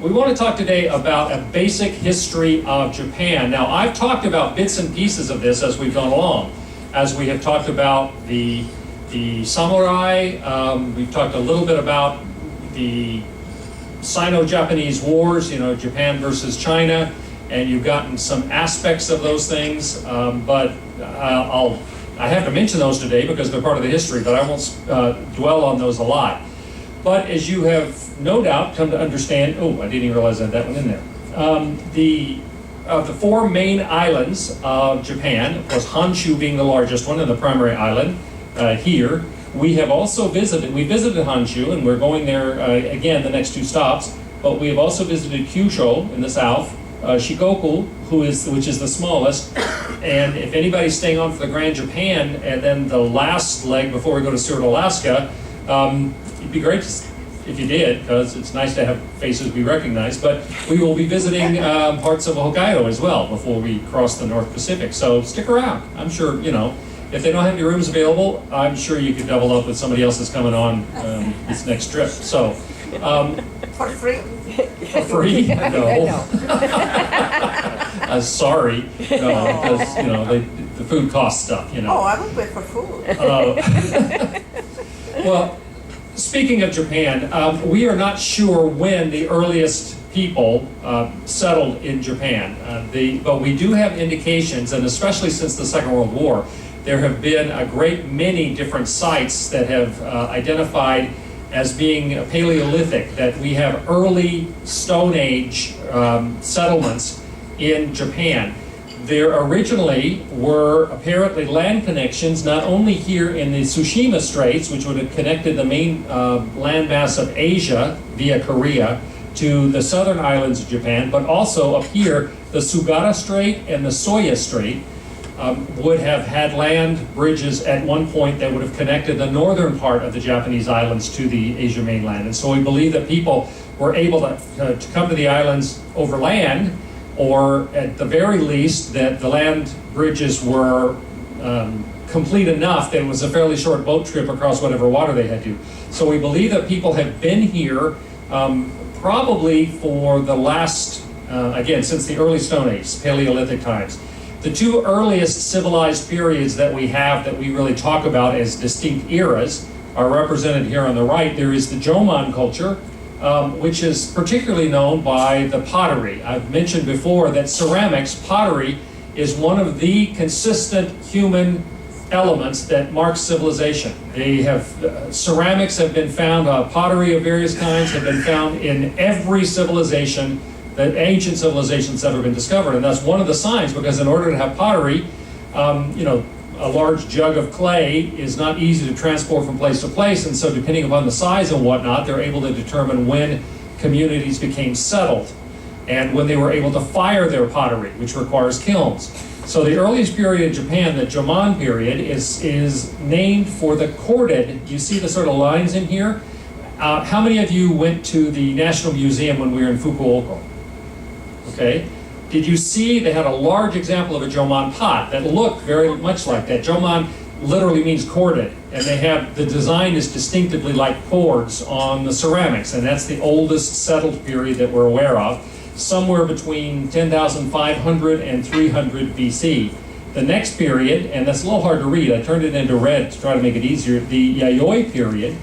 we want to talk today about a basic history of Japan. Now, I've talked about bits and pieces of this as we've gone along, as we have talked about the samurai. We've talked a little bit about the Sino-Japanese wars, you know, Japan versus China, and you've gotten some aspects of those things, but I have to mention those today because they're part of the history, but I won't dwell on those a lot. But as you have no doubt come to understand, oh, I didn't even realize I had that one in there. The four main islands of Japan, of course Honshu being the largest one and the primary island here. We have also visited Honshu, and we're going there again the next two stops, but we have also visited Kyushu in the south, Shikoku, which is the smallest, and if anybody's staying on for the Grand Japan, and then the last leg before we go to Seward, Alaska, it'd be great if you did, because it's nice to have faces we recognize, but we will be visiting parts of Hokkaido as well before we cross the North Pacific, so stick around. I'm sure, you know, if they don't have your rooms available, I'm sure you could double up with somebody else that's coming on this next trip. So, for free? For free? No. Sorry, no, because you know the food costs stuff. You know. Oh, I would pay for food. Well, speaking of Japan, we are not sure when the earliest people settled in Japan, but we do have indications, and especially since the Second World War. There have been a great many different sites that have identified as being Paleolithic, that we have early Stone Age settlements in Japan. There originally were apparently land connections, not only here in the Tsushima Straits, which would have connected the main landmass of Asia via Korea to the southern islands of Japan, but also up here, the Sugata Strait and the Soya Strait, would have had land bridges at one point that would have connected the northern part of the Japanese islands to the Asia mainland. And so we believe that people were able to come to the islands over land, or at the very least that the land bridges were complete enough that it was a fairly short boat trip across whatever water they had to. So we believe that people have been here probably for the last, again, since the early Stone Age, Paleolithic times. The two earliest civilized periods that we have that we really talk about as distinct eras are represented here on the right. There is the Jomon culture, which is particularly known by the pottery. I've mentioned before that ceramics, pottery, is one of the consistent human elements that marks civilization. They have, ceramics have been found, pottery of various kinds have been found in every civilization, that ancient civilizations that have been discovered, and that's one of the signs, because in order to have pottery, you know, a large jug of clay is not easy to transport from place to place, and so depending upon the size and whatnot, they're able to determine when communities became settled and when they were able to fire their pottery, which requires kilns. So the earliest period in Japan, the Jomon period, is named for the corded. You see the sort of lines in here? How many of you went to the National Museum when we were in Fukuoka? Okay. Did you see they had a large example of a Jomon pot that looked very much like that? Jomon literally means corded, and they have, the design is distinctively like cords on the ceramics, and that's the oldest settled period that we're aware of, somewhere between 10,500 and 300 BC. The next period, and that's a little hard to read, I turned it into red to try to make it easier, the Yayoi period.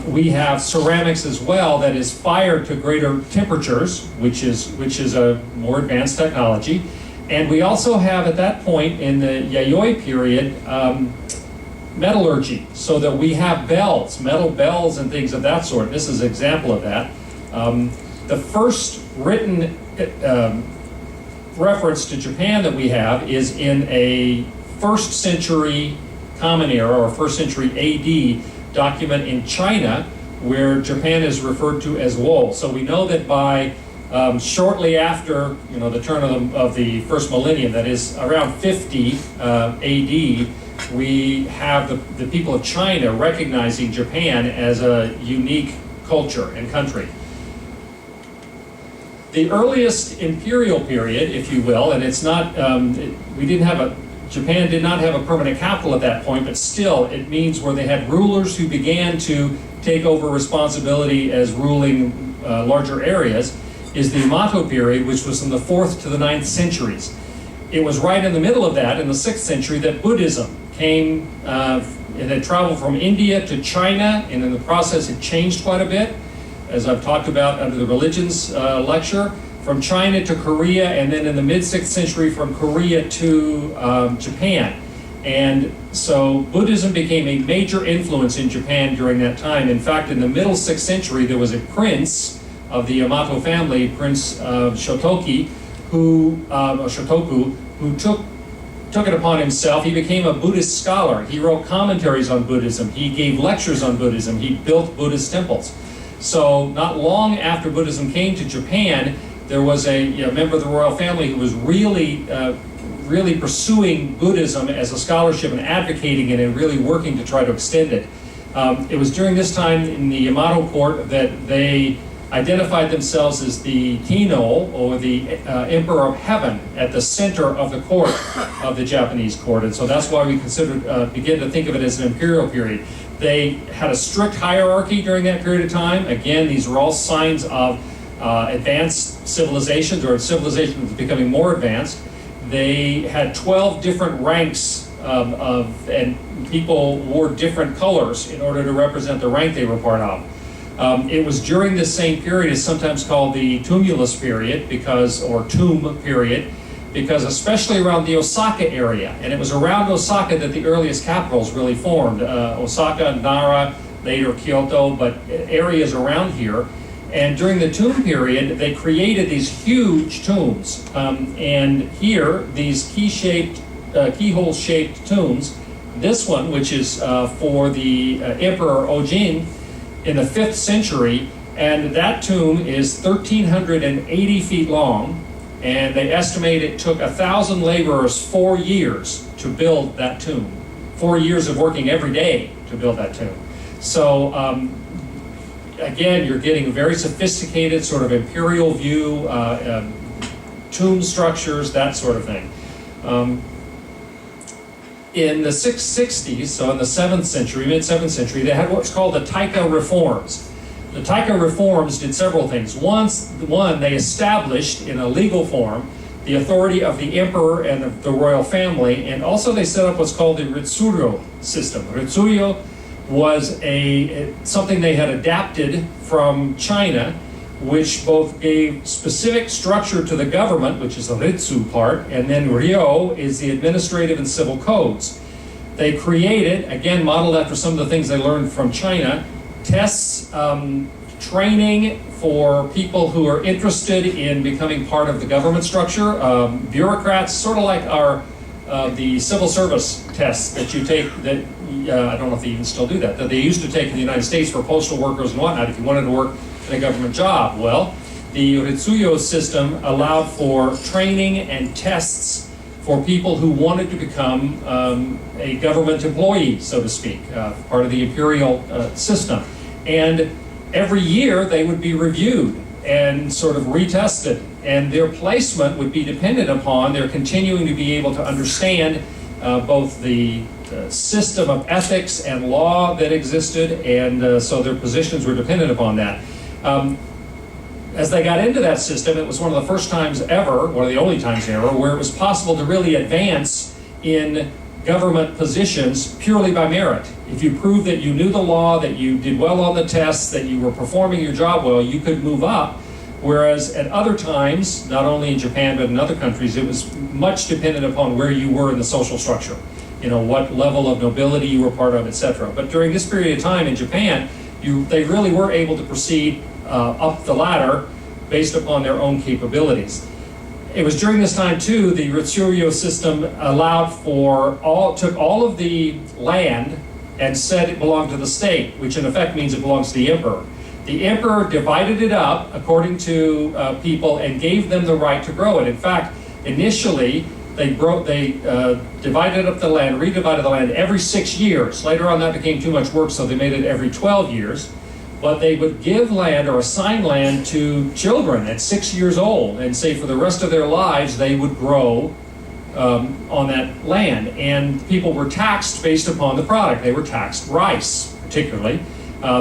We have ceramics as well that is fired to greater temperatures, which is a more advanced technology. And we also have at that point in the Yayoi period, metallurgy, so that we have bells, metal bells and things of that sort. This is an example of that. The first written reference to Japan that we have is in a 1st century Common Era, or 1st century AD, document in China where Japan is referred to as Wo. So we know that by shortly after, you know, the turn of the first millennium, that is around 50 AD, we have the people of China recognizing Japan as a unique culture and country. The earliest imperial period, if you will, and it's not, Japan did not have a permanent capital at that point, but still it means where they had rulers who began to take over responsibility as ruling larger areas. is the Yamato period, which was from the 4th to the 9th centuries. It was right in the middle of that, in the 6th century, that Buddhism came, it had traveled from India to China, and in the process it changed quite a bit, as I've talked about under the religions lecture, from China to Korea, and then in the mid-6th century from Korea to Japan. And so Buddhism became a major influence in Japan during that time. In fact, in the middle 6th century, there was a prince of the Yamato family, Prince Shotoku, who took it upon himself. He became a Buddhist scholar. He wrote commentaries on Buddhism. He gave lectures on Buddhism. He built Buddhist temples. So not long after Buddhism came to Japan, there was a member of the royal family who was really pursuing Buddhism as a scholarship and advocating it and really working to try to extend it. It was during this time in the Yamato court that they identified themselves as the Kino, or the Emperor of Heaven, at the center of the court of the Japanese court. And so that's why we begin to think of it as an imperial period. They had a strict hierarchy during that period of time. Again, these were all signs of advanced civilizations, or civilizations becoming more advanced. They had 12 different ranks and people wore different colors in order to represent the rank they were part of. It was during this same period, it's sometimes called the tumulus period, or tomb period, because especially around the Osaka area, and it was around Osaka that the earliest capitals really formed. Osaka, Nara, later Kyoto, but areas around here. And during the tomb period, they created these huge tombs. And here, these keyhole-shaped tombs, this one, which is for the Emperor Ojin in the 5th century, and that tomb is 1,380 feet long, and they estimate it took 1,000 laborers 4 years to build that tomb. 4 years of working every day to build that tomb. So, again, you're getting a very sophisticated sort of imperial view, tomb structures, that sort of thing. In the 660s, so in the 7th century, mid-7th century, they had what's called the Taiko Reforms. The Taiko Reforms did several things. One, they established in a legal form the authority of the emperor and of the royal family, and also they set up what's called the Ritsuryo system. Ritsuryo was something they had adapted from China, which both gave specific structure to the government, which is the Ritsu part, and then Ryo is the administrative and civil codes. They created, again modeled after some of the things they learned from China, tests, training for people who are interested in becoming part of the government structure, bureaucrats, sort of like the civil service tests that you take, that I don't know if they even still do that they used to take in the United States for postal workers and whatnot if you wanted to work in a government job. Well, the Ritsuyo system allowed for training and tests for people who wanted to become a government employee, so to speak, part of the imperial system. And every year they would be reviewed and sort of retested, and their placement would be dependent upon their continuing to be able to understand both the system of ethics and law that existed, and so their positions were dependent upon that. As they got into that system, it was one of the first times ever, one of the only times ever, where it was possible to really advance in government positions purely by merit. If you proved that you knew the law, that you did well on the tests, that you were performing your job well, you could move up. Whereas at other times, not only in Japan but in other countries, it was much dependent upon where you were in the social structure. What level of nobility you were part of, etc. But during this period of time in Japan, they really were able to proceed up the ladder based upon their own capabilities. It was during this time too, the Ritsuryo system took all of the land and said it belonged to the state, which in effect means it belongs to the emperor. The emperor divided it up according to people and gave them the right to grow it. In fact, initially, they divided up the land, redivided the land every 6 years. Later on, that became too much work, so they made it every 12 years. But they would give land or assign land to children at 6 years old and say for the rest of their lives they would grow on that land. And people were taxed based upon the product. They were taxed rice, particularly.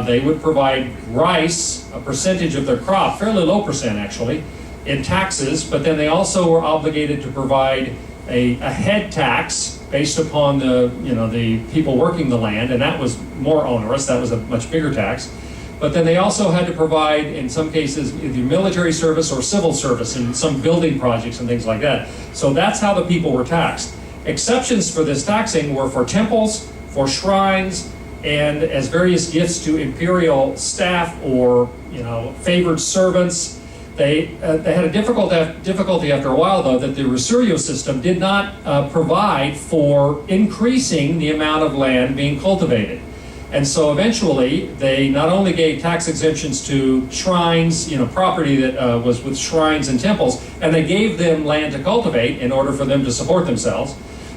They would provide rice, a percentage of their crop, fairly low percent actually, in taxes, but then they also were obligated to provide a head tax based upon the people working the land, and that was more onerous. That was a much bigger tax. But then they also had to provide, in some cases, either military service or civil service in some building projects and things like that. So that's how the people were taxed. Exceptions for this taxing were for temples, for shrines, and as various gifts to imperial staff or favored servants. They had a difficulty after a while, though, that the Rasurio system did not provide for increasing the amount of land being cultivated. And so eventually, they not only gave tax exemptions to shrines, property that was with shrines and temples, and they gave them land to cultivate in order for them to support themselves,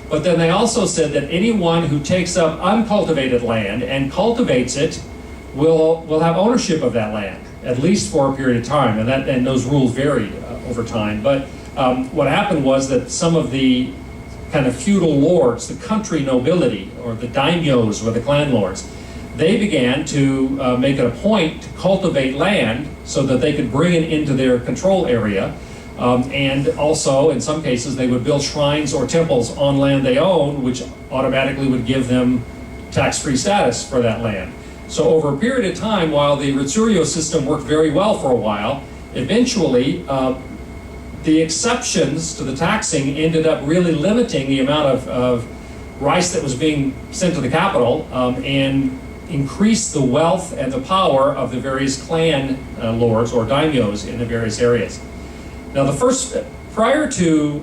but then they also said that anyone who takes up uncultivated land and cultivates it will have ownership of that land, at least for a period of time, and those rules varied over time. But what happened was that some of the kind of feudal lords, the country nobility, or the daimyos, or the clan lords, they began to make it a point to cultivate land so that they could bring it into their control area. And also, in some cases, they would build shrines or temples on land they owned, which automatically would give them tax-free status for that land. So over a period of time, while the Rasurio system worked very well for a while, eventually the exceptions to the taxing ended up really limiting the amount of rice that was being sent to the capital and increased the wealth and the power of the various clan lords or daimyos in the various areas. Now prior to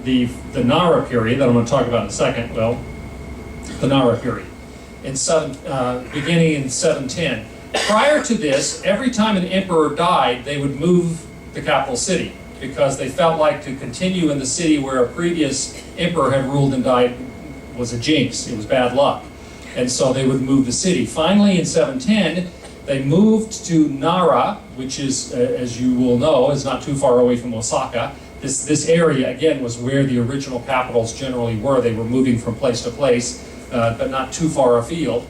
the Nara period, that I'm going to talk about in a second, the Nara period, beginning in 710. Prior to this, every time an emperor died, they would move the capital city because they felt like to continue in the city where a previous emperor had ruled and died was a jinx, it was bad luck. And so they would move the city. Finally, in 710, they moved to Nara, which is, as you will know, is not too far away from Osaka. This area, again, was where the original capitals generally were. They were moving from place to place, but not too far afield.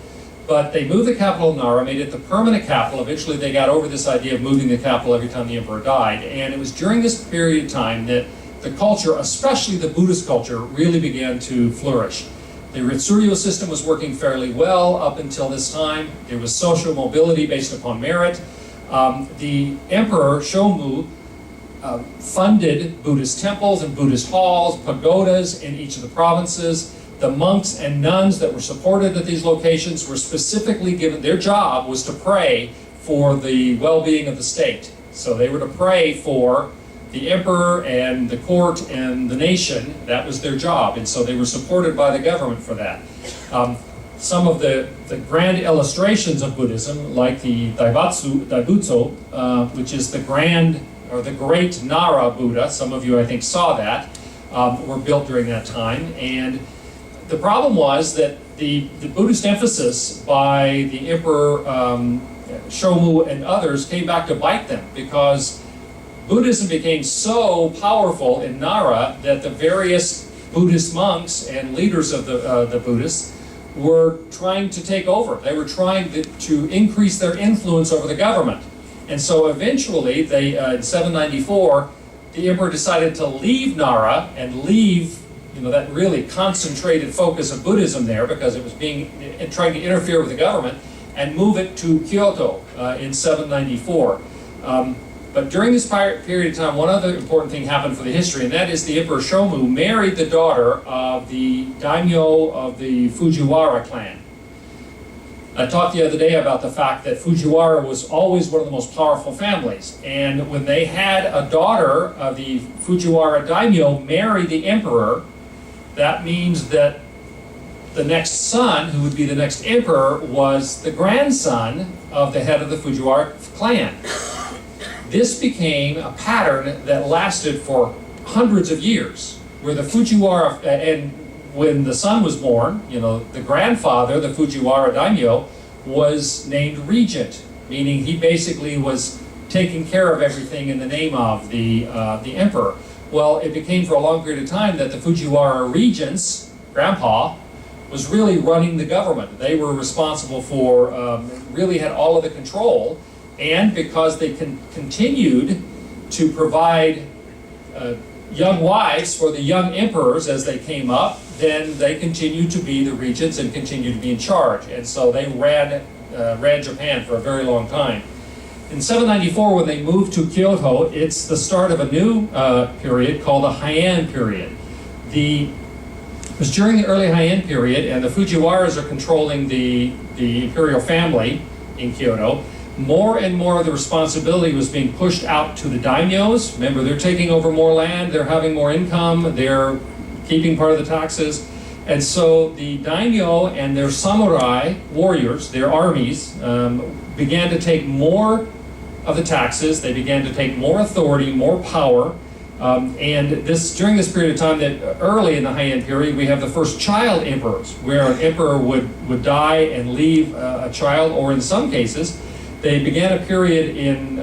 But they moved the capital of Nara, made it the permanent capital. Eventually, they got over this idea of moving the capital every time the emperor died. And it was during this period of time that the culture, especially the Buddhist culture, really began to flourish. The Rasurio system was working fairly well up until this time. There was social mobility based upon merit. The emperor, Shomu, funded Buddhist temples and Buddhist halls, pagodas in each of the provinces. The monks and nuns that were supported at these locations were specifically given, their job was to pray for the well-being of the state. So they were to pray for the emperor and the court and the nation. That was their job, and so they were supported by the government for that. Some of the grand illustrations of Buddhism, like the Daibutsu, which is the great Nara Buddha, some of you I think saw that, were built during that time. And the problem was that the Buddhist emphasis by the Emperor Shomu and others came back to bite them, because Buddhism became so powerful in Nara that the various Buddhist monks and leaders of the Buddhists were trying to take over. They were trying to increase their influence over the government. And so eventually, in 794, the emperor decided to leave Nara and leave that really concentrated focus of Buddhism there, because it was trying to interfere with the government, and move it to Kyoto in 794. But during this period of time, one other important thing happened for the history, and that is the Emperor Shomu married the daughter of the daimyo of the Fujiwara clan. I talked the other day about the fact that Fujiwara was always one of the most powerful families, and when they had a daughter of the Fujiwara daimyo marry the emperor, that means that the next son, who would be the next emperor, was the grandson of the head of the Fujiwara clan. This became a pattern that lasted for hundreds of years, where the Fujiwara, and when the son was born, the grandfather, the Fujiwara daimyo, was named regent, meaning he basically was taking care of everything in the name of the emperor. Well, it became for a long period of time that the Fujiwara regents, grandpa, was really running the government. They were responsible for, really had all of the control, and because they continued to provide young wives for the young emperors as they came up, then they continued to be the regents and continued to be in charge. And so they ran Japan for a very long time. In 794, when they moved to Kyoto, it's the start of a new period called the Heian period. It was during the early Heian period, and the Fujiwaras are controlling the imperial family in Kyoto. More and more of the responsibility was being pushed out to the daimyos. Remember, they're taking over more land, they're having more income, they're keeping part of the taxes. And so the daimyo and their samurai warriors, their armies, began to take more of the taxes. They began to take more authority, more power. And during this period of time, that early in the Heian period, we have the first child emperors, where an emperor would die and leave a child, or in some cases, they began a period in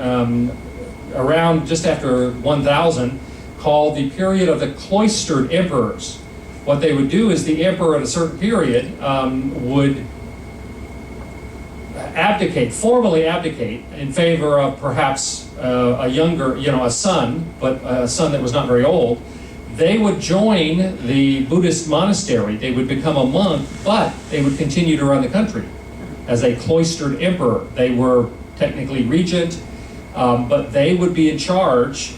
around just after 1000 called the period of the Cloistered emperors. What they would do is the emperor at a certain period would formally abdicate in favor of perhaps a younger, a son, but a son that was not very old. They would join the Buddhist monastery. They would become a monk, but they would continue to run the country as a cloistered emperor. They were technically regent, but they would be in charge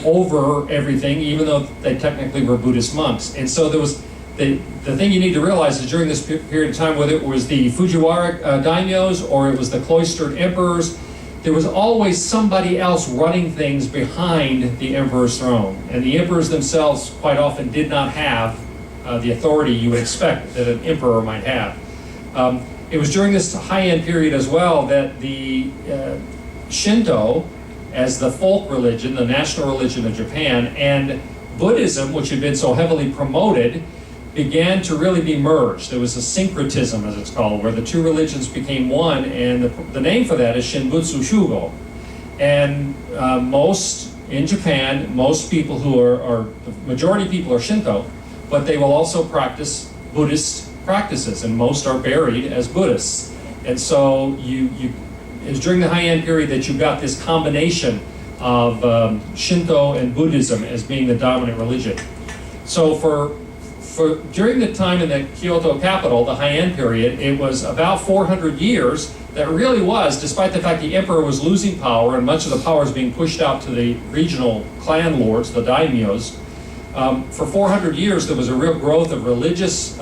over everything, even though they technically were Buddhist monks. And so there was the thing you need to realize is during this period of time, whether it was the Fujiwara daimyos or it was the cloistered emperors, there was always somebody else running things behind the emperor's throne. And the emperors themselves quite often did not have the authority you would expect that an emperor might have. It was during this Heian period as well that the Shinto, as the folk religion, the national religion of Japan, and Buddhism, which had been so heavily promoted, began to really be merged. There was a syncretism, as it's called, where the two religions became one, and the name for that is Shinbutsu Shugo. And in Japan, most people the majority of people are Shinto, but they will also practice Buddhist practices, and most are buried as Buddhists. And so it was during the Heian period that you got this combination of Shinto and Buddhism as being the dominant religion. So during the time in the Kyoto capital, the Heian period, it was about 400 years that really was, despite the fact the emperor was losing power and much of the power was being pushed out to the regional clan lords, the daimyos, for 400 years there was a real growth of religious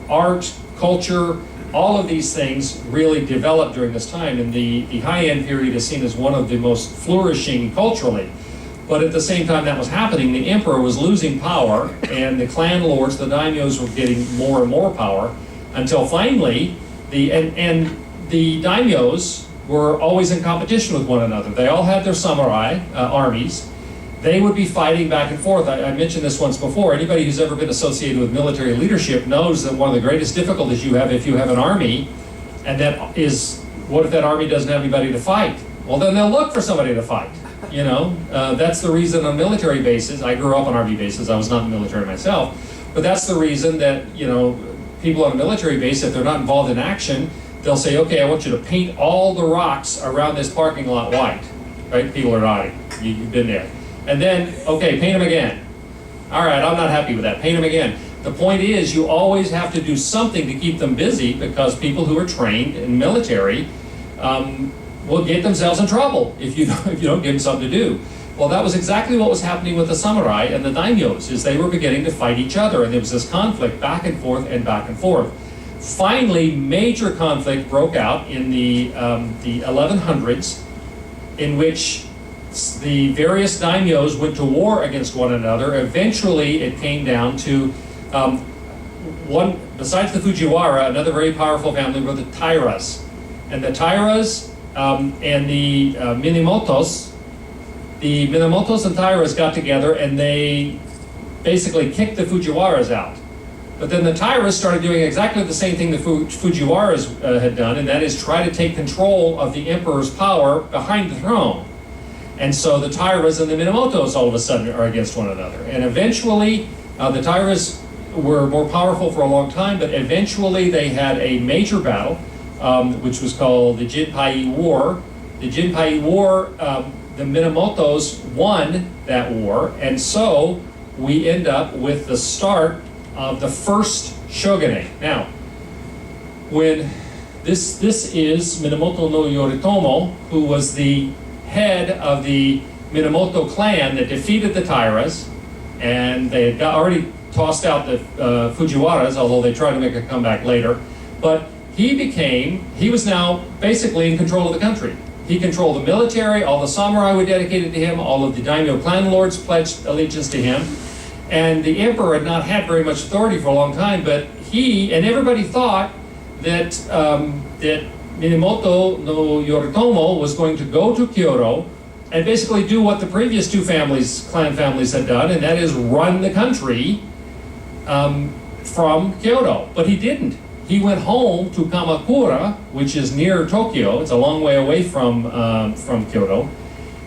art, culture. All of these things really developed during this time, and the Heian period is seen as one of the most flourishing culturally. But at the same time that was happening, the emperor was losing power, and the clan lords, the daimyos, were getting more and more power, until finally, the daimyos were always in competition with one another. They all had their samurai armies. They would be fighting back and forth. I mentioned this once before. Anybody who's ever been associated with military leadership knows that one of the greatest difficulties you have if you have an army, and that is, what if that army doesn't have anybody to fight? Well, then they'll look for somebody to fight. That's the reason on military bases. I grew up on army bases. I was not in the military myself, but that's the reason that people on a military base, if they're not involved in action, they'll say, "Okay, I want you to paint all the rocks around this parking lot white." Right? People are nodding. You've been there. And then, okay, paint them again. All right, I'm not happy with that. Paint them again. The point is, you always have to do something to keep them busy, because people who are trained in military will get themselves in trouble if you don't give them something to do. Well, that was exactly what was happening with the samurai and the daimyos, is they were beginning to fight each other, and there was this conflict back and forth and back and forth. Finally, major conflict broke out in the 1100s, in which the various daimyos went to war against one another. Eventually, it came down to one, besides the Fujiwara, another very powerful family were the Tairas. And the Tairas and the Minamotos and Tairas got together, and they basically kicked the Fujiwaras out. But then the Tairas started doing exactly the same thing the Fujiwaras had done, and that is try to take control of the emperor's power behind the throne. And so the Tairas and the Minamotos all of a sudden are against one another. And eventually, the Tairas were more powerful for a long time, but eventually they had a major battle, which was called the Jinpai War. The Jinpai War, the Minamotos won that war, and so we end up with the start of the first shogunate. Now, when this is Minamoto no Yoritomo, who was the head of the Minamoto clan that defeated the Tairas, and they had already tossed out the Fujiwaras, although they tried to make a comeback later. But he was now basically in control of the country. He controlled the military, all the samurai were dedicated to him, all of the daimyo clan lords pledged allegiance to him. And the emperor had not had very much authority for a long time, but he, and everybody thought that, that Minamoto no Yoritomo was going to go to Kyoto and basically do what the previous two clan families had done, and that is run the country from Kyoto. But he didn't. He went home to Kamakura, which is near Tokyo. It's a long way away from Kyoto.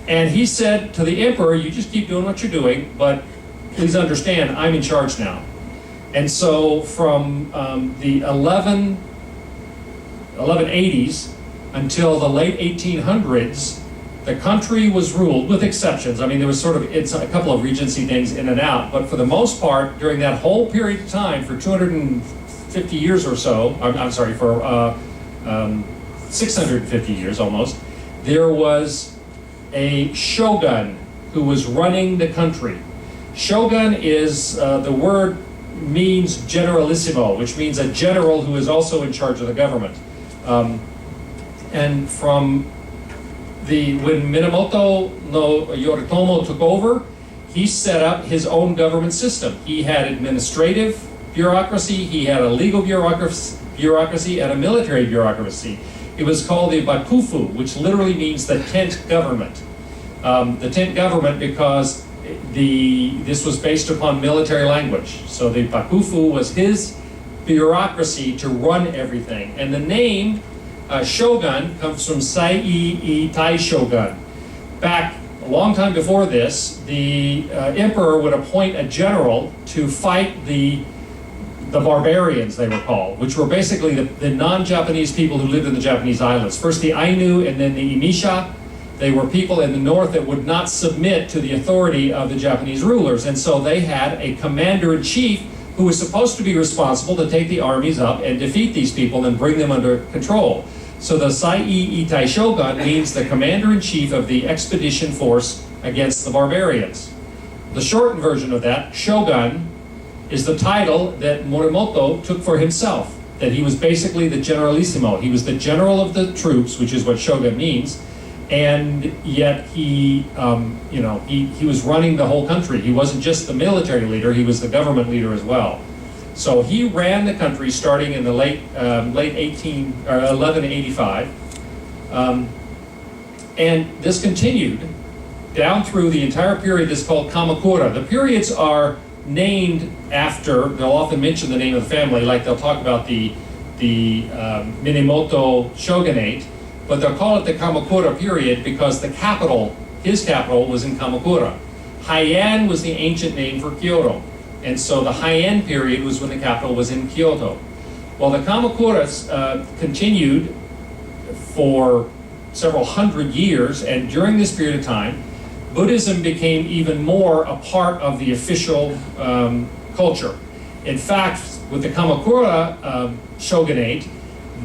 And he said to the emperor, you just keep doing what you're doing, but please understand, I'm in charge now. And so from the 1180s until the late 1800s, the country was ruled, with exceptions. I mean, there was it's a couple of regency things in and out, but for the most part, during that whole period of time, for 250 years or so, I'm sorry, for 650 years almost, there was a shogun who was running the country. Shogun is, the word means generalissimo, which means a general who is also in charge of the government. And from when Minamoto no Yoritomo took over, he set up his own government system. He had administrative bureaucracy, he had a legal bureaucracy, and a military bureaucracy. It was called the Bakufu, which literally means the tent government. The tent government because this was based upon military language. So the Bakufu was his bureaucracy to run everything. And the name Shogun comes from Sai Tai Shogun. Back a long time before this, the emperor would appoint a general to fight the barbarians, they were called, which were basically the non-Japanese people who lived in the Japanese islands. First the Ainu and then the Imisha. They were people in the north that would not submit to the authority of the Japanese rulers. And so they had a commander-in-chief who was supposed to be responsible to take the armies up and defeat these people and bring them under control. So the Sai Itai Shogun means the commander-in-chief of the expedition force against the barbarians. The shortened version of that, Shogun, is the title that Morimoto took for himself, that he was basically the generalissimo. He was the general of the troops, which is what Shogun means, and yet he was running the whole country. He wasn't just the military leader, he was the government leader as well. So he ran the country starting in the late 1185, and this continued down through the entire period that's called Kamakura. The periods are named after, they'll often mention the name of the family, like they'll talk about the Minamoto shogunate, but they'll call it the Kamakura period because his capital was in Kamakura. Heian was the ancient name for Kyoto. And so the Heian period was when the capital was in Kyoto. Well, the Kamakuras continued for several hundred years, and during this period of time, Buddhism became even more a part of the official culture. In fact, with the Kamakura shogunate,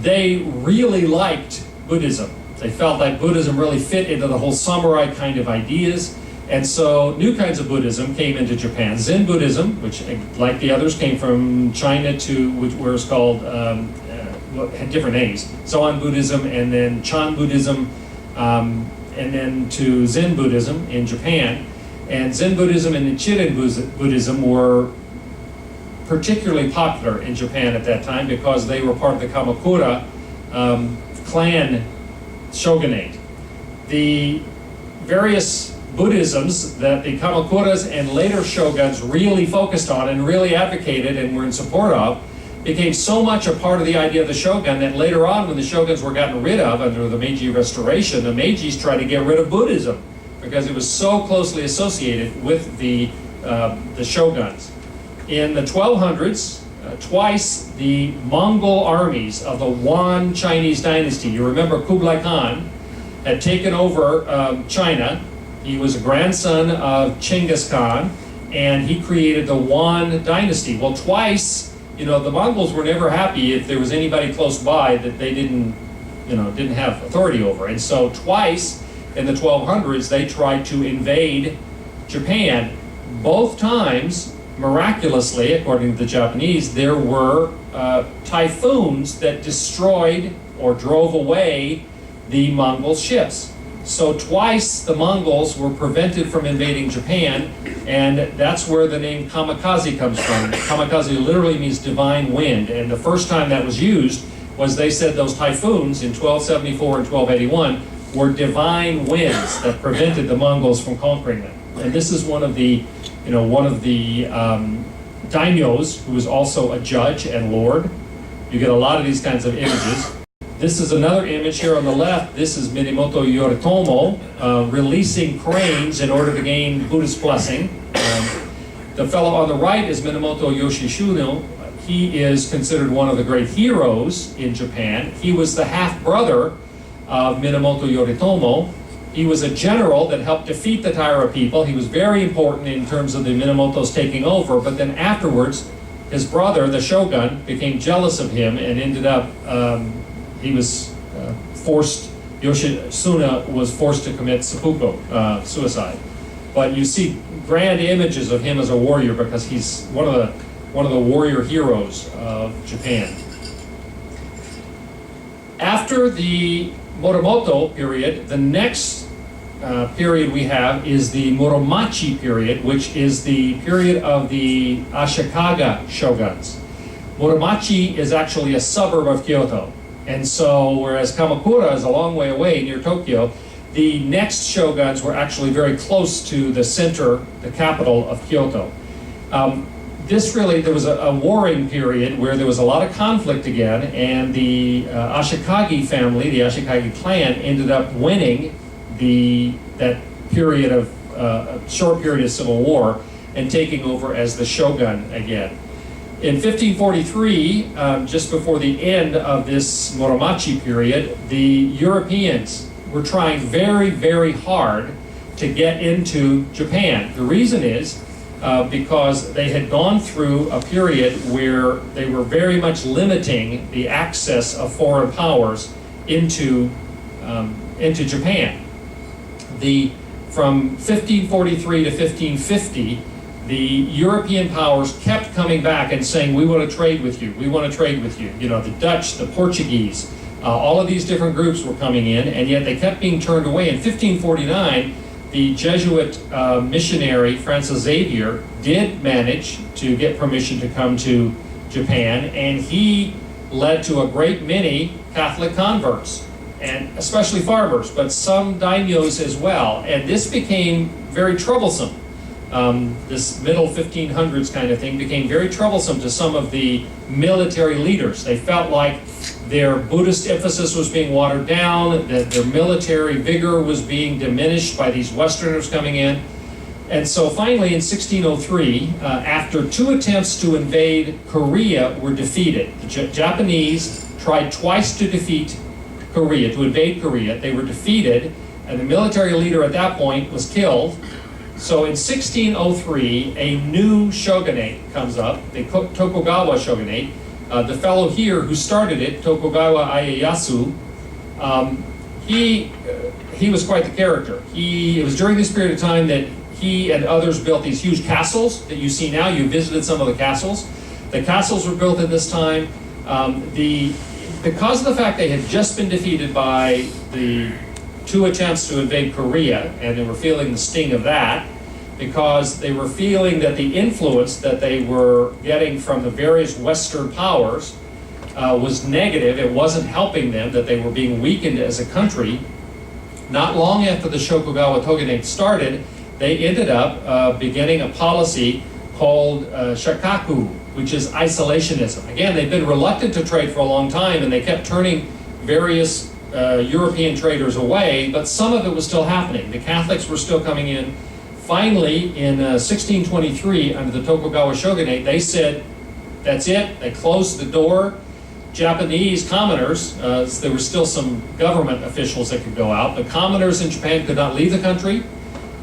they really liked Buddhism. They felt like Buddhism really fit into the whole samurai kind of ideas. And so new kinds of Buddhism came into Japan. Zen Buddhism, which like the others came from China which was called, had different names, Zoan Buddhism and then Chan Buddhism, and then to Zen Buddhism in Japan. And Zen Buddhism and Nichiren Buddhism were particularly popular in Japan at that time because they were part of the Kamakura clan shogunate. The various Buddhisms that the Kamakuras and later shoguns really focused on and really advocated and were in support of became so much a part of the idea of the shogun that later on, when the shoguns were gotten rid of under the Meiji Restoration, the Meijis tried to get rid of Buddhism because it was so closely associated with the shoguns. In the 1200s, twice the Mongol armies of the Yuan Chinese dynasty, you remember Kublai Khan, had taken over China. He was a grandson of Genghis Khan, and he created the Yuan dynasty. Well, twice, the Mongols were never happy if there was anybody close by that they didn't have authority over. And so twice in the 1200s, they tried to invade Japan. Both times, miraculously, according to the Japanese, there were typhoons that destroyed or drove away the Mongol ships. So twice the Mongols were prevented from invading Japan, and that's where the name kamikaze comes from. Kamikaze literally means divine wind, and the first time that was used was they said those typhoons in 1274 and 1281 were divine winds that prevented the Mongols from conquering them. And this is one of the daimyos who was also a judge and lord. You get a lot of these kinds of images. This is another image here on the left. This is Minamoto Yoritomo releasing cranes in order to gain Buddhist blessing. The fellow on the right is Minamoto Yoshitsune. He is considered one of the great heroes in Japan. He was the half-brother of Minamoto Yoritomo. He was a general that helped defeat the Taira people. He was very important in terms of the Minamotos taking over, but then afterwards, his brother, the shogun, became jealous of him and ended up, Yoshitsune was forced to commit seppuku, suicide. But you see grand images of him as a warrior because he's one of the warrior heroes of Japan. After the Moromoto period, the next period we have is the Muromachi period, which is the period of the Ashikaga shoguns. Muromachi is actually a suburb of Kyoto. And so, whereas Kamakura is a long way away near Tokyo, the next shoguns were actually very close to the center, the capital of Kyoto. There was a warring period where there was a lot of conflict again, and the Ashikage family, the Ashikage clan, ended up winning that period of short period of civil war and taking over as the shogun again. In 1543, just before the end of this Muromachi period, the Europeans were trying very, very hard to get into Japan. The reason is because they had gone through a period where they were very much limiting the access of foreign powers into Japan. From 1543 to 1550, the European powers kept coming back and saying, we want to trade with you, we want to trade with you. The Dutch, the Portuguese, all of these different groups were coming in, and yet they kept being turned away. In 1549, the Jesuit missionary Francis Xavier did manage to get permission to come to Japan, and he led to a great many Catholic converts, and especially farmers, but some daimyos as well. And this became very troublesome. This middle 1500s kind of thing became very troublesome to some of the military leaders. They felt like their Buddhist emphasis was being watered down, that their military vigor was being diminished by these Westerners coming in. And so finally in 1603, after two attempts to invade Korea were defeated. The Japanese tried twice to invade Korea. They were defeated, and the military leader at that point was killed. So in 1603, a new shogunate comes up, the Tokugawa shogunate. The fellow here who started it, Tokugawa Ieyasu, he was quite the character. It was during this period of time that he and others built these huge castles that you see now. You visited some of the castles. The castles were built at this time. Because of the fact they had just been defeated by the two attempts to invade Korea, and they were feeling the sting of that, because they were feeling that the influence that they were getting from the various Western powers was negative. It wasn't helping them, that they were being weakened as a country. Not long after the Shokugawa Shogunate started, they ended up beginning a policy called Shikoku, which is isolationism. Again, they've been reluctant to trade for a long time, and they kept turning various European traders away, but some of it was still happening. The Catholics were still coming in Finally, in 1623, under the Tokugawa Shogunate, they said, that's it. They closed the door. Japanese commoners, there were still some government officials that could go out, but commoners in Japan could not leave the country.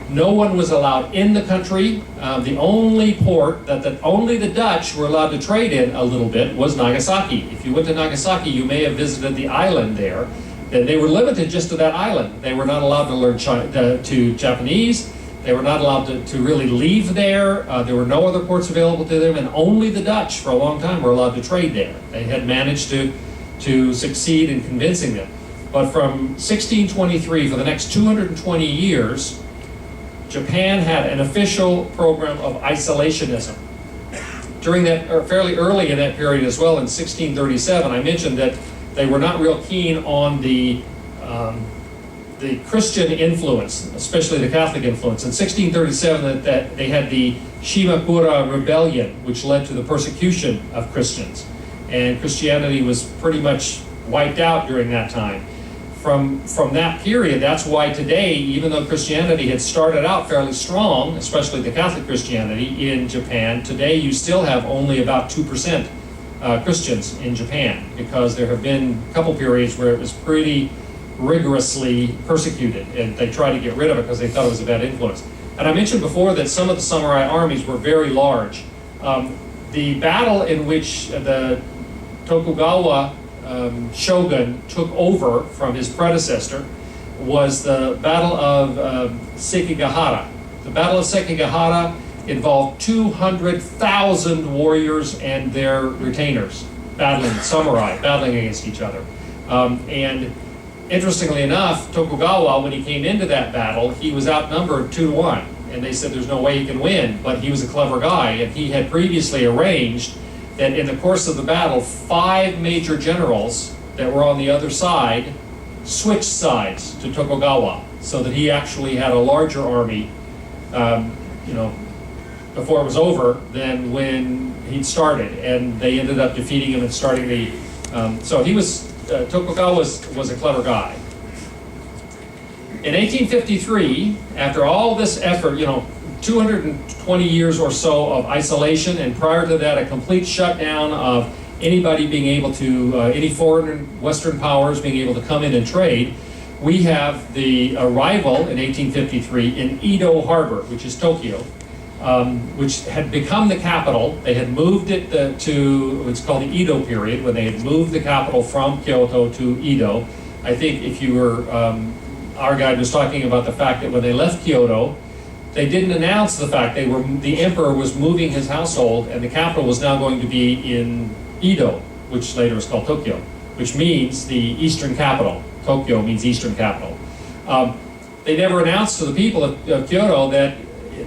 No one was allowed in the country. The only port that only the Dutch were allowed to trade in a little bit was Nagasaki. If you went to Nagasaki, you may have visited the island there. And they were limited just to that island. They were not allowed to learn to Japanese. They were not allowed to really leave there. There were no other ports available to them, and only the Dutch for a long time were allowed to trade there. They had managed to succeed in convincing them. But from 1623, for the next 220 years, Japan had an official program of isolationism. During that, or fairly early in that period as well, in 1637, I mentioned that they were not real keen on the Christian influence, especially the Catholic influence. In 1637, that they had the Shimakura Rebellion, which led to the persecution of Christians. And Christianity was pretty much wiped out during that time. From that period, that's why today, even though Christianity had started out fairly strong, especially the Catholic Christianity in Japan, today you still have only about 2% Christians in Japan, because there have been a couple periods where it was pretty rigorously persecuted, and they tried to get rid of it because they thought it was a bad influence. And I mentioned before that some of the samurai armies were very large. The battle in which the Tokugawa Shogun took over from his predecessor was the Battle of Sekigahara. The Battle of Sekigahara involved 200,000 warriors and their retainers battling against each other. And interestingly enough, Tokugawa, when he came into that battle, he was outnumbered 2-1. And they said there's no way he can win, but he was a clever guy, and he had previously arranged that in the course of the battle, 5 major generals that were on the other side switched sides to Tokugawa, so that he actually had a larger army, before it was over than when he'd started, and they ended up defeating him and starting the. So he was Tokugawa was a clever guy. In 1853, after all this effort, 220 years or so of isolation, and prior to that, a complete shutdown of anybody being able to, any foreign Western powers being able to come in and trade, we have the arrival in 1853 in Edo Harbor, which is Tokyo, which had become the capital. They had moved it to what's called the Edo period, when they had moved the capital from Kyoto to Edo. I think if you were, our guide was talking about the fact that when they left Kyoto, they didn't announce the fact the emperor was moving his household, and the capital was now going to be in Edo, which later is called Tokyo, which means the eastern capital. Tokyo means eastern capital. They never announced to the people of Kyoto that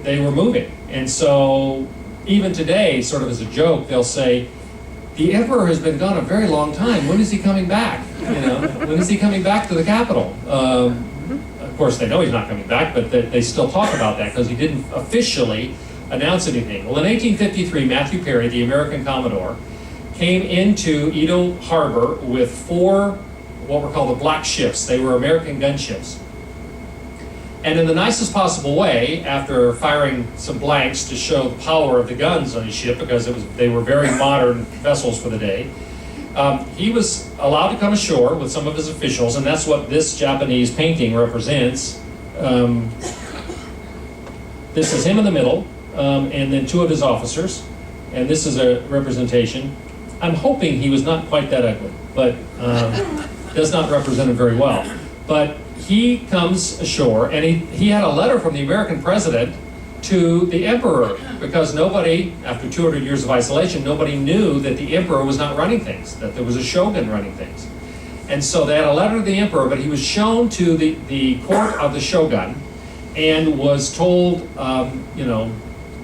they were moving. And so even today, sort of as a joke, they'll say, the emperor has been gone a very long time. When is he coming back? When is he coming back to the capital? Of course, they know he's not coming back, but they still talk about that because he didn't officially announce anything. Well, in 1853, Matthew Perry, the American Commodore, came into Edo Harbor with 4 what were called the black ships. They were American gunships. And in the nicest possible way, after firing some blanks to show the power of the guns on his ship, because they were very modern vessels for the day, he was allowed to come ashore with some of his officials, and that's what this Japanese painting represents. This is him in the middle, and then 2 of his officers, and this is a representation. I'm hoping he was not quite that ugly, but does not represent him very well. But he comes ashore, and he had a letter from the American president to the emperor, because nobody, after 200 years of isolation, nobody knew that the emperor was not running things, that there was a shogun running things. And so they had a letter to the emperor, but he was shown to the court of the shogun and was told,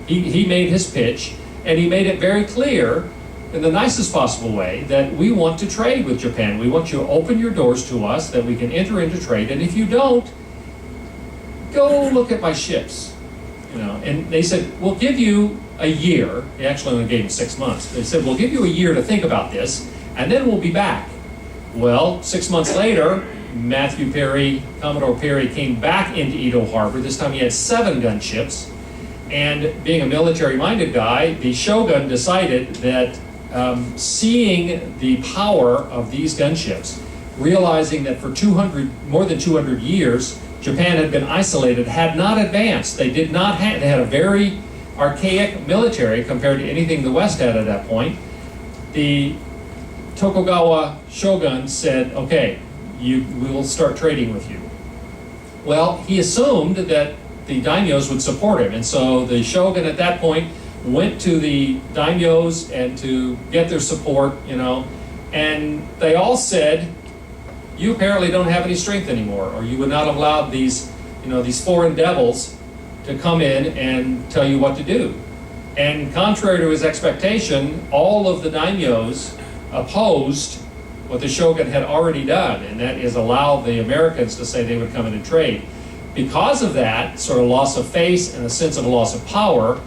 he made his pitch, and he made it very clear in the nicest possible way that we want to trade with Japan. We want you to open your doors to us, that we can enter into trade, and if you don't, go look at my ships. And they said, we'll give you a year. They actually only gave him 6 months. They said, we'll give you a year to think about this, and then we'll be back. Well, 6 months later, Commodore Perry came back into Edo Harbor. This time he had 7 gunships. And being a military-minded guy, the shogun decided that seeing the power of these gunships, realizing that for more than 200 years, Japan had been isolated, had not advanced. They had a very archaic military compared to anything the West had at that point. The Tokugawa Shogun said, okay, we will start trading with you. Well, he assumed that the daimyos would support him, and so the shogun at that point went to the daimyos and to get their support, and they all said, you apparently don't have any strength anymore, or you would not have allowed these foreign devils to come in and tell you what to do. And contrary to his expectation, all of the daimyos opposed what the shogun had already done, and that is allow the Americans to say they would come in and trade. Because of that sort of loss of face and a sense of a loss of power,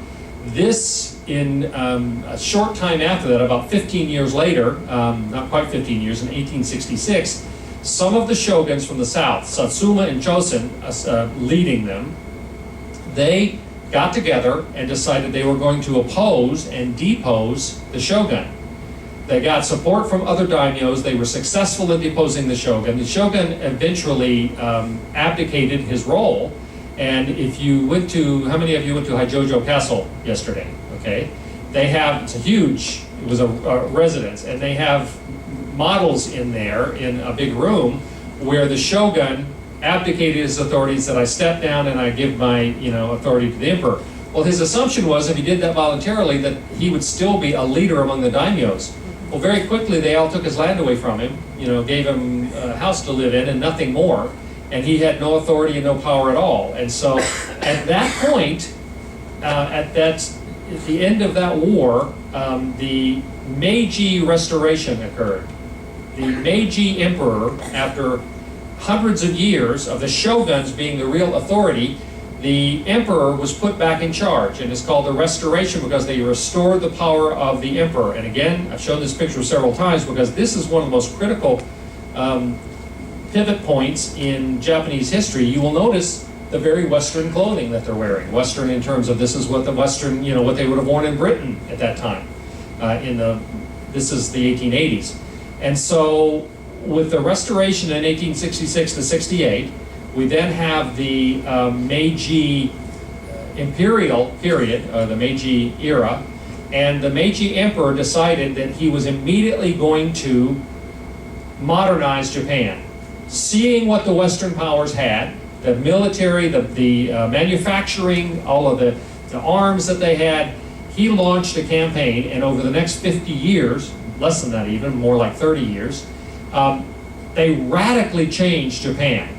this in a short time after that, about 15 years later, not quite 15 years, in 1866, some of the shoguns from the south, Satsuma and Chosen leading them, they got together and decided they were going to oppose and depose the shogun. They got support from other daimyos. They were successful in deposing the shogun. The shogun eventually abdicated his role. And if you went to, how many of you went to Haijojo Castle yesterday? Okay, it was a residence, and they have models in there in a big room where the shogun abdicated his authority and said, I step down and I give my authority to the emperor. Well, his assumption was if he did that voluntarily that he would still be a leader among the daimyos. Well, very quickly they all took his land away from him, gave him a house to live in and nothing more, and he had no authority and no power at all. And so at that point, at the end of that war, the Meiji Restoration occurred. The Meiji emperor, after hundreds of years of the shoguns being the real authority, the emperor was put back in charge, and it's called the Restoration because they restored the power of the emperor. And again, I've shown this picture several times because this is one of the most critical pivot points in Japanese history. You will notice the very Western clothing that they're wearing. Western in terms of this is what the Western, what they would have worn in Britain at that time. This is the 1880s. And so with the Restoration in 1866 to 68, we then have the Meiji Imperial period, the Meiji era, and the Meiji Emperor decided that he was immediately going to modernize Japan. Seeing what the Western powers had, the military, the manufacturing, all of the arms that they had, he launched a campaign, and over the next 50 years, less than that even, more like 30 years, they radically changed Japan.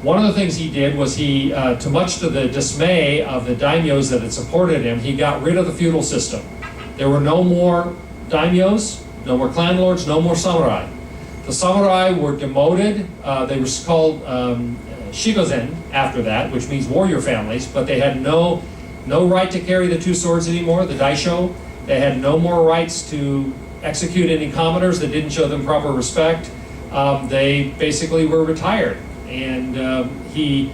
One of the things he did was to much to the dismay of the daimyos that had supported him, he got rid of the feudal system. There were no more daimyos, no more clan lords, no more samurai. The samurai were demoted. They were called shigozen after that, which means warrior families, but they had no right to carry the 2 swords anymore, the daisho. They had no more rights to execute any commoners that didn't show them proper respect. They basically were retired. And he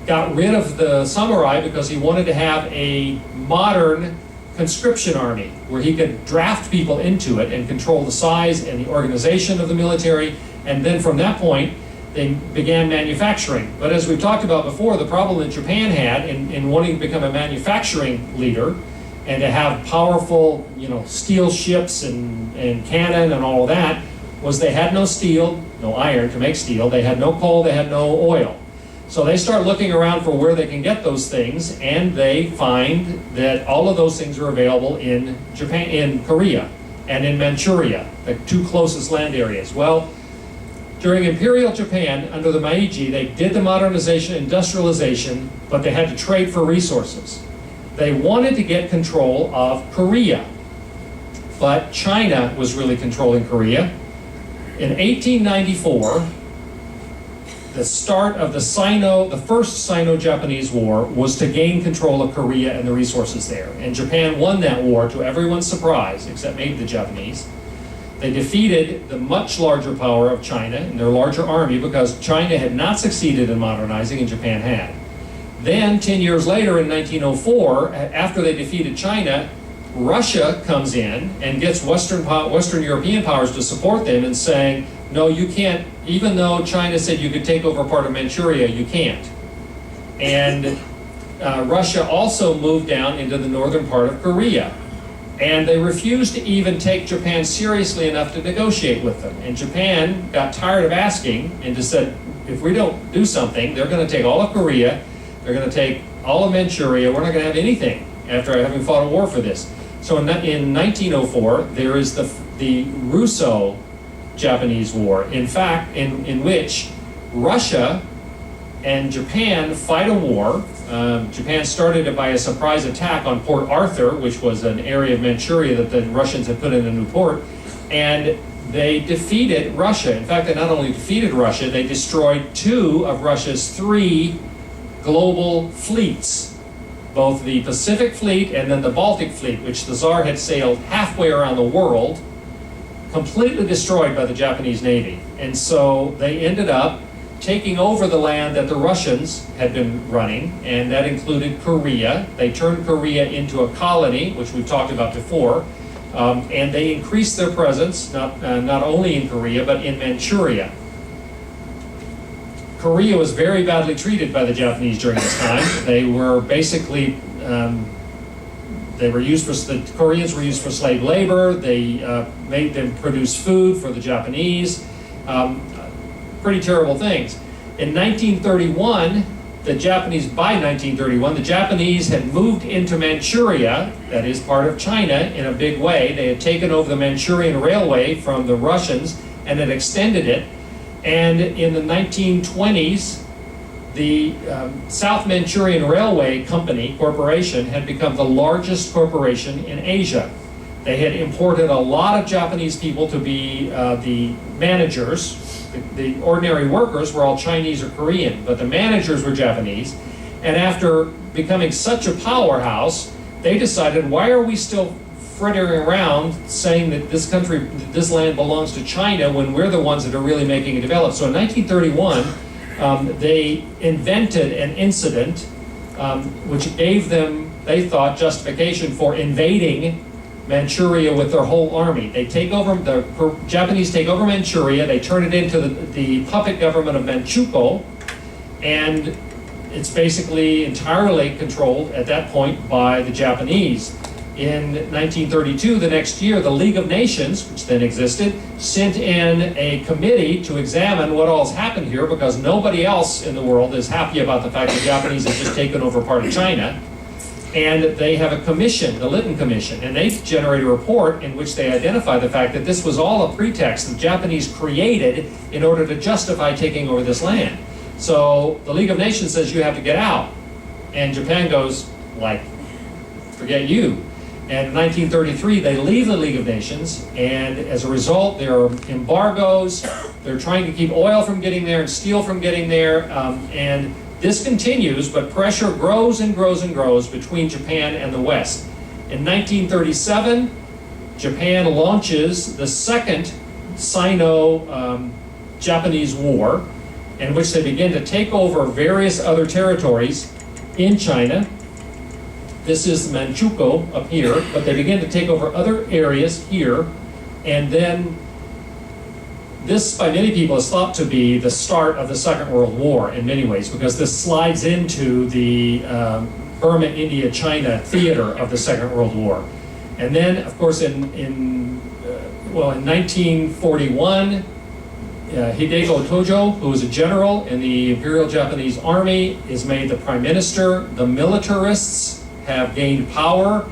got rid of the samurai because he wanted to have a modern conscription army where he could draft people into it and control the size and the organization of the military. And then from that point, they began manufacturing. But as we've talked about before, the problem that Japan had in wanting to become a manufacturing leader and to have powerful, steel ships and cannon and all of that was they had no steel, no iron to make steel. They had no coal, they had no oil. So they start looking around for where they can get those things, and they find that all of those things are available in Japan, in Korea, and in Manchuria, the 2 closest land areas. Well, during Imperial Japan, under the Meiji, they did the modernization, industrialization, but they had to trade for resources. They wanted to get control of Korea, but China was really controlling Korea. In 1894, the start of the first Sino-Japanese War was to gain control of Korea and the resources there. And Japan won that war to everyone's surprise, except maybe the Japanese. They defeated the much larger power of China and their larger army because China had not succeeded in modernizing and Japan had. Then, 10 years later in 1904, after they defeated China, Russia comes in and gets Western European powers to support them in saying, no, you can't, even though China said you could take over part of Manchuria, you can't. And Russia also moved down into the northern part of Korea. And they refused to even take Japan seriously enough to negotiate with them. And Japan got tired of asking and just said, if we don't do something, they're going to take all of Korea, they're going to take all of Manchuria, we're not going to have anything after having fought a war for this. So in 1904, there is the Russo-Japanese War, in fact, in which Russia and Japan fight a war. Japan started it by a surprise attack on Port Arthur, which was an area of Manchuria that the Russians had put in a new port, and they defeated Russia. In fact, they not only defeated Russia, they destroyed 2 of Russia's 3 global fleets, both the Pacific Fleet and then the Baltic Fleet, which the Tsar had sailed halfway around the world, completely destroyed by the Japanese Navy. And so they ended up taking over the land that the Russians had been running, and that included Korea. They turned Korea into a colony, which we've talked about before, and they increased their presence, not only in Korea, but in Manchuria. Korea was very badly treated by the Japanese during this time. They were basically, the Koreans were used for slave labor. They made them produce food for the Japanese. Pretty terrible things. In 1931, by 1931, the Japanese had moved into Manchuria, that is part of China, in a big way. They had taken over the Manchurian Railway from the Russians and had extended it. And in the 1920s, the South Manchurian Railway Corporation had become the largest corporation in Asia. They had imported a lot of Japanese people to be the managers. The ordinary workers were all Chinese or Korean, but the managers were Japanese. And after becoming such a powerhouse, they decided, why are we still frittering around saying that this land belongs to China when we're the ones that are really making it develop? So in 1931, they invented an incident which gave them, they thought, justification for invading Manchuria with their whole army. The Japanese take over Manchuria, they turn it into the puppet government of Manchukuo, and it's basically entirely controlled at that point by the Japanese. In 1932, the next year, the League of Nations, which then existed, sent in a committee to examine what all has happened here, because nobody else in the world is happy about the fact that the Japanese have just taken over part of China. And they have a commission, the Lytton Commission, and they generate a report in which they identify the fact that this was all a pretext the Japanese created in order to justify taking over this land. So the League of Nations says you have to get out. And Japan goes, like, forget you. And in 1933, they leave the League of Nations, and as a result, there are embargoes. They're trying to keep oil from getting there and steel from getting there, and this continues, but pressure grows and grows and grows between Japan and the West. In 1937, Japan launches the second Sino-Japanese War, in which they begin to take over various other territories in China. This is Manchukuo up here, but they begin to take over other areas here, and then this, by many people, is thought to be the start of the Second World War in many ways, because this slides into the Burma, India, China theater of the Second World War. And then, of course, in 1941, Hideko Tojo, who was a general in the Imperial Japanese Army, is made the prime minister. The militarists have gained power.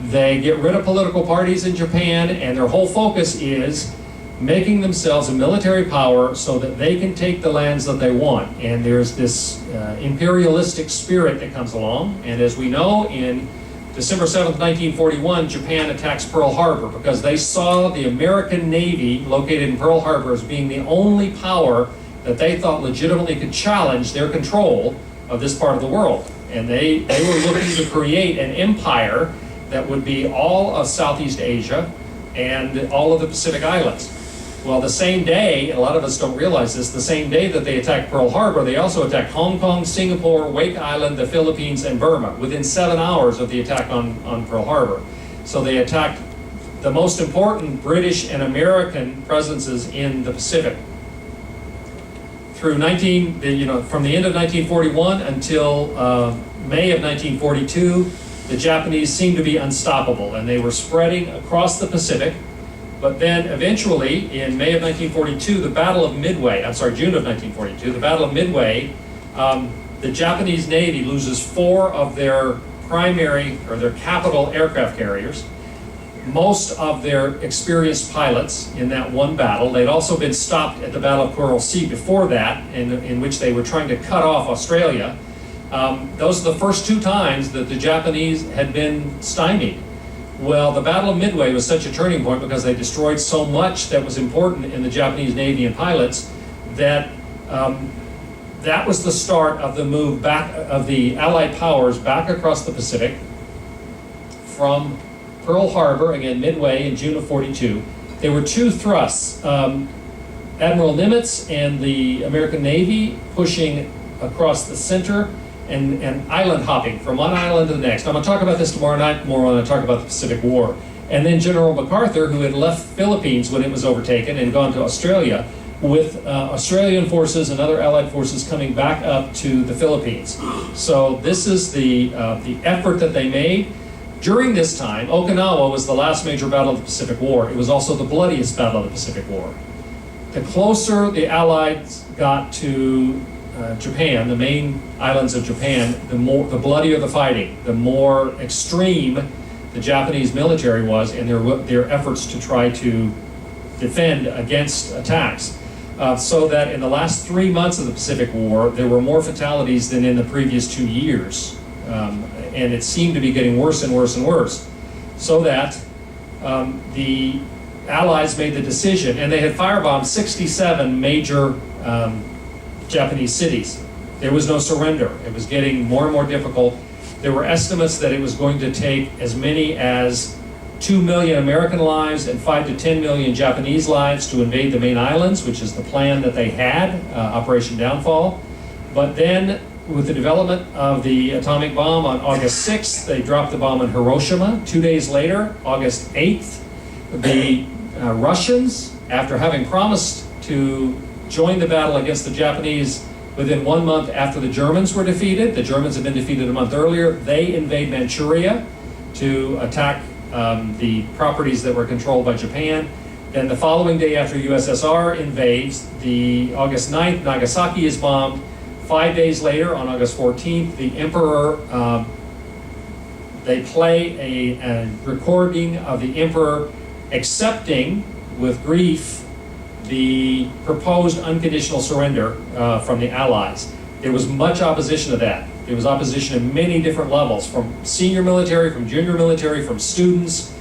They get rid of political parties in Japan, and their whole focus is making themselves a military power so that they can take the lands that they want. And there's this imperialistic spirit that comes along. And as we know, in December 7th, 1941, Japan attacks Pearl Harbor because they saw the American Navy located in Pearl Harbor as being the only power that they thought legitimately could challenge their control of this part of the world. And they were looking to create an empire that would be all of Southeast Asia, and all of the Pacific Islands. Well, the same day, a lot of us don't realize this, the same day that they attacked Pearl Harbor, they also attacked Hong Kong, Singapore, Wake Island, the Philippines, and Burma within 7 hours of the attack on Pearl Harbor. So they attacked the most important British and American presences in the Pacific. Through from the end of 1941 until May of 1942, the Japanese seemed to be unstoppable, and they were spreading across the Pacific. But then eventually, in May of 1942, June of 1942, the Battle of Midway, the Japanese Navy loses 4 of their their capital aircraft carriers, most of their experienced pilots in that one battle. They'd also been stopped at the Battle of Coral Sea before that, in which they were trying to cut off Australia. Those are the first 2 times that the Japanese had been stymied. Well, the Battle of Midway was such a turning point because they destroyed so much that was important in the Japanese Navy and pilots that that was the start of the move back of the Allied powers back across the Pacific from Pearl Harbor, again Midway in June of 42. There were 2 thrusts. Admiral Nimitz and the American Navy pushing across the center and island hopping from one island to the next. I'm going to talk about this tomorrow night more when I talk about the Pacific War. And then General Macarthur, who had left Philippines when it was overtaken and gone to Australia, with Australian forces and other Allied forces coming back up to the Philippines. So this is the effort that they made. During this time, Okinawa was the last major battle of the Pacific War. It was also the bloodiest battle of the Pacific War. The closer the Allies got to Japan, the main islands of Japan, the bloodier the fighting, the more extreme the Japanese military was in their efforts to try to defend against attacks. So that in the last 3 months of the Pacific War, there were more fatalities than in the previous 2 years. And it seemed to be getting worse and worse and worse. So that the Allies made the decision, and they had firebombed 67 major Japanese cities. There was no surrender. It was getting more and more difficult. There were estimates that it was going to take as many as 2 million American lives and 5 to 10 million Japanese lives to invade the main islands, which is the plan that they had, Operation Downfall. But then, with the development of the atomic bomb on August 6th, they dropped the bomb in Hiroshima. 2 days later, August 8th, the Russians, after having promised to join the battle against the Japanese within 1 month after the Germans were defeated. The Germans had been defeated a month earlier. They invade Manchuria to attack the properties that were controlled by Japan. Then the following day after USSR invades, the August 9th, Nagasaki is bombed. 5 days later, on August 14th, the Emperor, they play a recording of the Emperor accepting with grief the proposed unconditional surrender from the Allies. There was much opposition to that. There was opposition at many different levels, from senior military, from junior military, from students.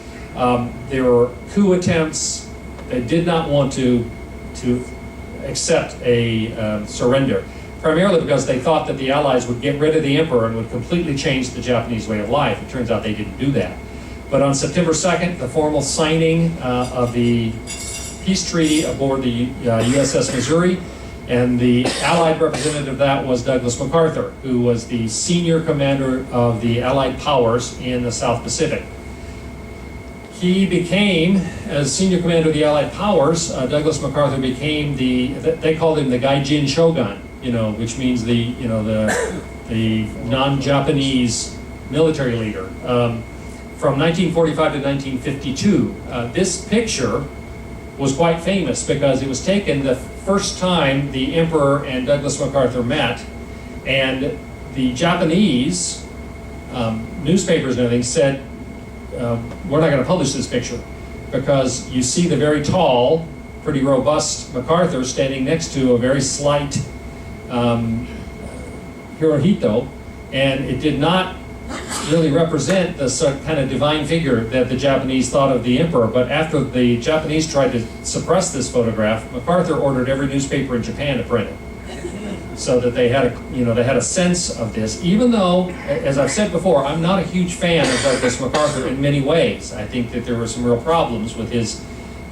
There were coup attempts. They did not want to accept a surrender, primarily because they thought that the Allies would get rid of the Emperor and would completely change the Japanese way of life. It turns out they didn't do that. But on September 2nd, the formal signing of the peace treaty aboard the USS Missouri, and the Allied representative of that was Douglas MacArthur, who was the senior commander of the Allied powers in the South Pacific. He became, as senior commander of the Allied powers, Douglas MacArthur became they called him the Gaijin Shogun, which means the non-Japanese military leader. From 1945 to 1952, this picture was quite famous because it was taken the first time the Emperor and Douglas MacArthur met, and the Japanese newspapers and everything said, we're not going to publish this picture because you see the very tall, pretty robust MacArthur standing next to a very slight Hirohito, and it did not really represent the kind of divine figure that the Japanese thought of the Emperor. But after the Japanese tried to suppress this photograph, MacArthur ordered every newspaper in Japan to print it. so that they had a sense of this. Even though, as I've said before, I'm not a huge fan of Douglas MacArthur in many ways. I think that there were some real problems with his.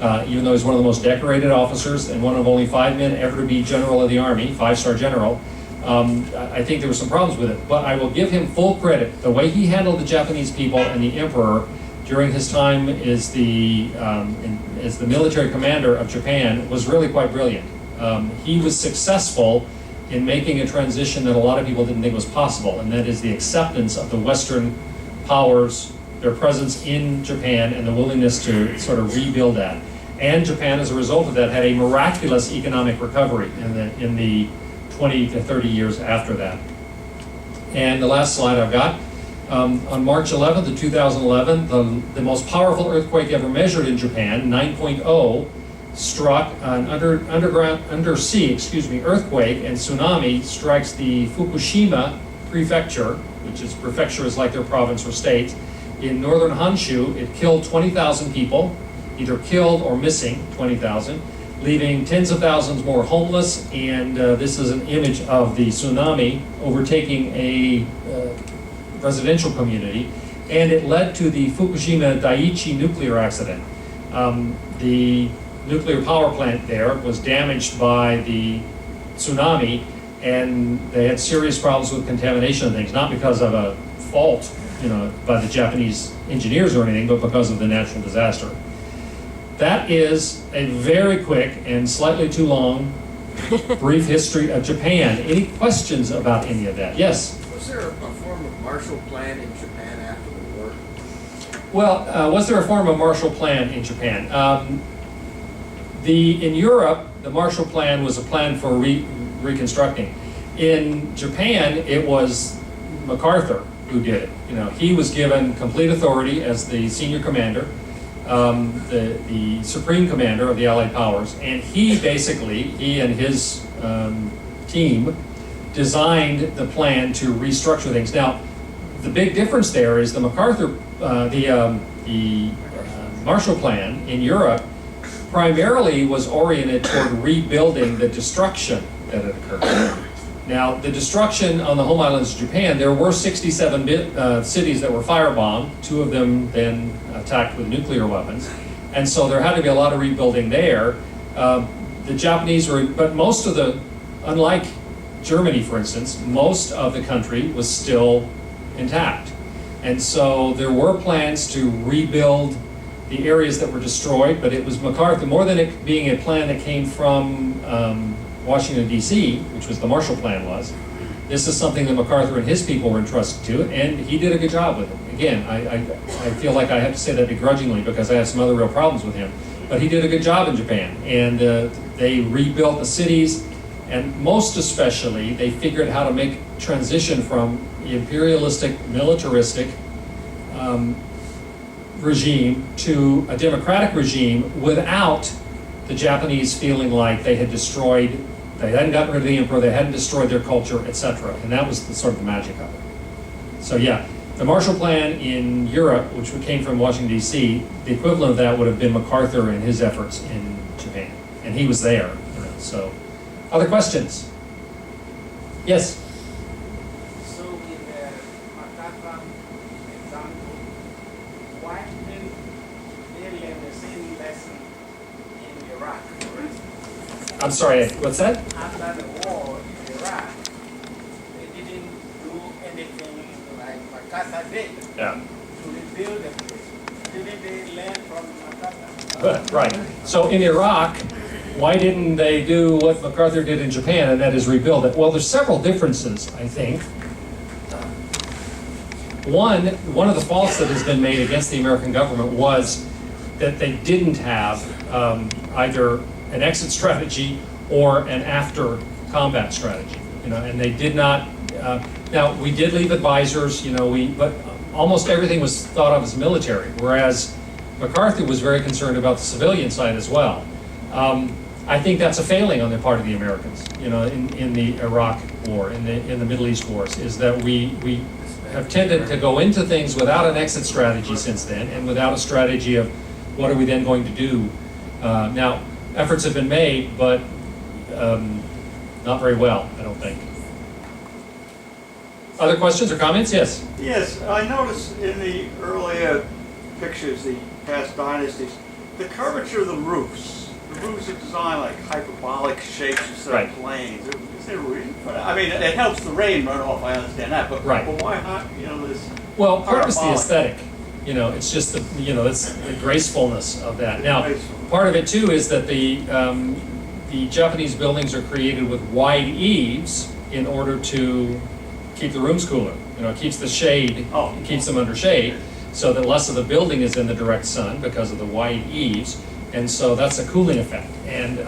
Even though he's one of the most decorated officers and one of only 5 men ever to be general of the army, 5-star general, I think there were some problems with it. But I will give him full credit. The way he handled the Japanese people and the emperor during his time as the military commander of Japan was really quite brilliant. He was successful in making a transition that a lot of people didn't think was possible, and that is the acceptance of the Western powers, their presence in Japan, and the willingness to sort of rebuild that. And Japan, as a result of that, had a miraculous economic recovery in the 20 to 30 years after that. And the last slide I've got, on March 11th of 2011, the most powerful earthquake ever measured in Japan, 9.0, struck an undersea earthquake, and tsunami strikes the Fukushima prefecture, which is prefecture is like their province or state, in northern Honshu. It killed 20,000 people, either killed or missing 20,000, leaving tens of thousands more homeless. And this is an image of the tsunami overtaking a residential community, and it led to the Fukushima Daiichi nuclear accident. The nuclear power plant there was damaged by the tsunami, and they had serious problems with contamination of things, not because of a fault, by the Japanese engineers or anything, but because of the natural disaster. That is a very quick and slightly too long brief history of Japan. Any questions about any of that? Yes? Was there a form of Marshall Plan in Japan after the war? Well, was there a form of Marshall Plan in Japan? In Europe, the Marshall Plan was a plan for reconstructing. In Japan, it was MacArthur who did it. He was given complete authority as the senior commander, the supreme commander of the Allied powers, and he and his team designed the plan to restructure things. Now, the big difference there is the Marshall Plan in Europe primarily was oriented toward rebuilding the destruction that had occurred. Now, the destruction on the home islands of Japan, there were 67 cities that were firebombed, 2 of them then attacked with nuclear weapons, and so there had to be a lot of rebuilding there. The Japanese but most of unlike Germany, for instance, most of the country was still intact. And so there were plans to rebuild the areas that were destroyed, but it was MacArthur, more than it being a plan that came from Washington, D.C., which was the Marshall Plan was. This is something that MacArthur and his people were entrusted to, and he did a good job with it. Again, I feel like I have to say that begrudgingly because I have some other real problems with him. But he did a good job in Japan, and they rebuilt the cities, and most especially, they figured how to make transition from the imperialistic, militaristic regime to a democratic regime without the Japanese feeling like they hadn't gotten rid of the emperor, they hadn't destroyed their culture, etc. And that was sort of the magic of it. So yeah, the Marshall Plan in Europe, which came from Washington, D.C., the equivalent of that would have been MacArthur and his efforts in Japan. And he was there. So, other questions? Yes? So with the Macarthur example, why didn't they learn the same lesson in Iraq, for instance? I'm sorry, what's that? After the war in Iraq, they didn't do anything like Macarthur did Yeah. to rebuild the place. Didn't they learn from Macarthur? Right. So in Iraq, why didn't they do what MacArthur did in Japan, and that is rebuild it? Well, there's several differences, I think. One of the faults that has been made against the American government was that they didn't have either an exit strategy or an after combat strategy, and they did not. Now, we did leave advisors, but almost everything was thought of as military, whereas MacArthur was very concerned about the civilian side as well. I think that's a failing on the part of the Americans, in the Iraq War, in the Middle East wars, is that we have tended to go into things without an exit strategy since then, and without a strategy of what are we then going to do. Now, efforts have been made, but not very well, I don't think. Other questions or comments? Yes? Yes, I noticed in the earlier pictures, the past dynasties, the curvature of the roofs. The roofs are designed like hyperbolic shapes instead Right. of planes. Is there a reason for that? I mean, it helps the rain run off, I understand that, but, Right. but why not, this? Well, part of it's the Parabolic. aesthetic. It's just it's the gracefulness of that. Now, Graceful. part of it too is that the Japanese buildings are created with wide eaves in order to keep the rooms cooler. It keeps the shade, Oh. it keeps them under shade, so that less of the building is in the direct sun because of the wide eaves, and so that's a cooling effect, and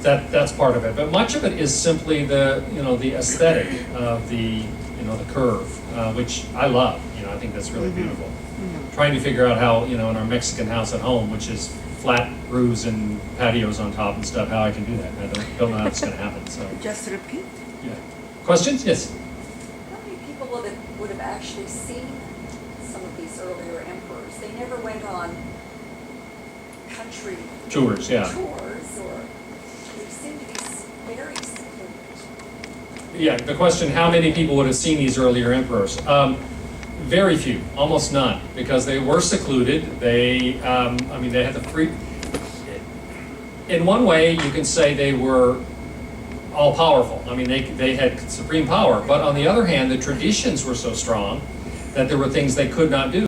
that's part of it. But much of it is simply the aesthetic of the curve, which I love. I think that's really beautiful. Trying to figure out how in our Mexican house at home, which is flat roofs and patios on top and stuff, how I can do that. I don't know how it's going to happen. So, Just repeat. yeah. Questions? Yes. How many people would have actually seen some of these earlier emperors? They never went on country Tours. Yeah. tours, or they seem to be very secluded. Yeah. The question: how many people would have seen these earlier emperors? Very few, almost none, because they were secluded. They had the free. In one way, you can say they were all powerful. They had supreme power. But on the other hand, the traditions were so strong that there were things they could not do.